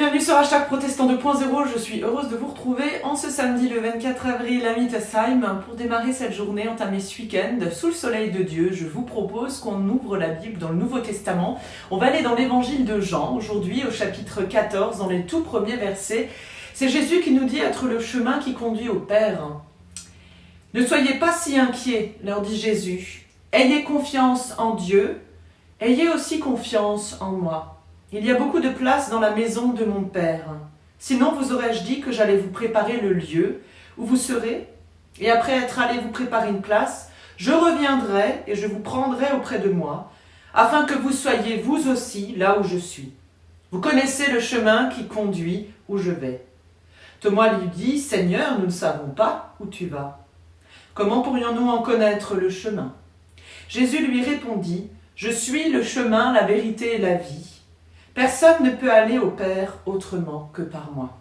bienvenue sur Hashtag Protestant 2.0, je suis heureuse de vous retrouver en ce samedi le 24 avril à Mittesheim. Pour démarrer cette journée, entamer ce week-end, sous le soleil de Dieu, je vous propose qu'on ouvre la Bible dans le Nouveau Testament. On va aller dans l'évangile de Jean, aujourd'hui au chapitre 14, dans les tout premiers versets. C'est Jésus qui nous dit être le chemin qui conduit au Père. « Ne soyez pas si inquiets, leur dit Jésus. Ayez confiance en Dieu, ayez aussi confiance en moi. Il y a beaucoup de place dans la maison de mon Père. Sinon vous aurais-je dit que j'allais vous préparer le lieu où vous serez, et après être allé vous préparer une place, je reviendrai et je vous prendrai auprès de moi, afin que vous soyez vous aussi là où je suis. Vous connaissez le chemin qui conduit où je vais. » Thomas lui dit, « Seigneur, nous ne savons pas où tu vas. Comment pourrions-nous en connaître le chemin ?» Jésus lui répondit, « Je suis le chemin, la vérité et la vie. Personne ne peut aller au Père autrement que par moi. »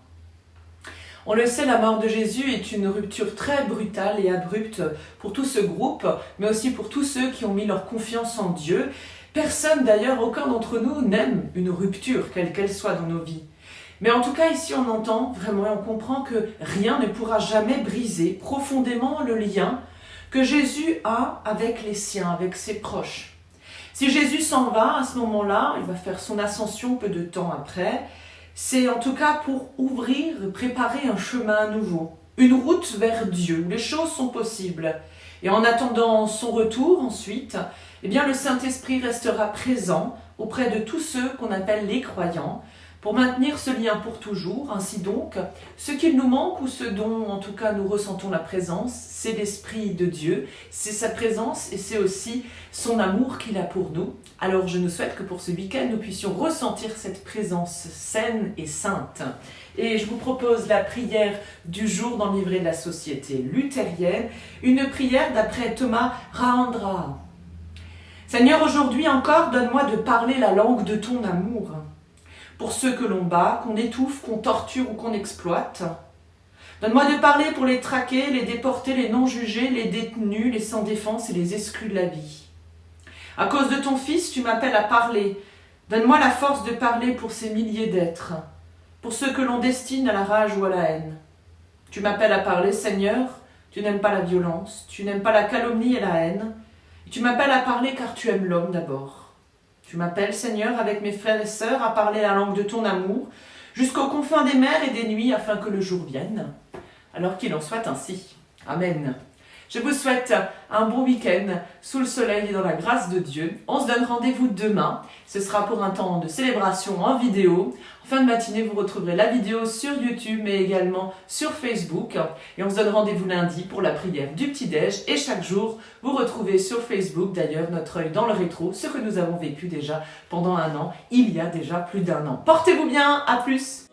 On le sait, la mort de Jésus est une rupture très brutale et abrupte pour tout ce groupe, mais aussi pour tous ceux qui ont mis leur confiance en Dieu. Personne d'ailleurs, aucun d'entre nous n'aime une rupture, quelle qu'elle soit dans nos vies. Mais en tout cas, ici, on entend vraiment et on comprend que rien ne pourra jamais briser profondément le lien que Jésus a avec les siens, avec ses proches. Si Jésus s'en va, à ce moment-là, il va faire son ascension peu de temps après, c'est en tout cas pour ouvrir, préparer un chemin nouveau, une route vers Dieu, où les choses sont possibles. Et en attendant son retour ensuite, eh bien, le Saint-Esprit restera présent auprès de tous ceux qu'on appelle les croyants, pour maintenir ce lien pour toujours. Ainsi donc, ce qu'il nous manque ou ce dont en tout cas nous ressentons la présence, c'est l'Esprit de Dieu, c'est sa présence et c'est aussi son amour qu'il a pour nous. Alors je nous souhaite que pour ce week-end, nous puissions ressentir cette présence saine et sainte. Et je vous propose la prière du jour dans le livret de la Société luthérienne, une prière d'après Thomas Rahandra. Seigneur, aujourd'hui encore, donne-moi de parler la langue de ton amour. Pour ceux que l'on bat, qu'on étouffe, qu'on torture ou qu'on exploite. Donne-moi de parler pour les traquer, les déportés, les non-jugés, les détenus, les sans défense et les exclus de la vie. À cause de ton Fils, tu m'appelles à parler. Donne-moi la force de parler pour ces milliers d'êtres, pour ceux que l'on destine à la rage ou à la haine. Tu m'appelles à parler, Seigneur, tu n'aimes pas la violence, tu n'aimes pas la calomnie et la haine. Et tu m'appelles à parler car tu aimes l'homme d'abord. Tu m'appelles, Seigneur, avec mes frères et sœurs, à parler la langue de ton amour, jusqu'aux confins des mers et des nuits, afin que le jour vienne. Alors qu'il en soit ainsi. Amen. Je vous souhaite un bon week-end sous le soleil et dans la grâce de Dieu. On se donne rendez-vous demain. Ce sera pour un temps de célébration en vidéo. En fin de matinée, vous retrouverez la vidéo sur YouTube, mais également sur Facebook. Et on se donne rendez-vous lundi pour la prière du petit-déj. Et chaque jour, vous retrouvez sur Facebook, d'ailleurs, notre œil dans le rétro, ce que nous avons vécu déjà pendant un an, il y a déjà plus d'un an. Portez-vous bien, à plus!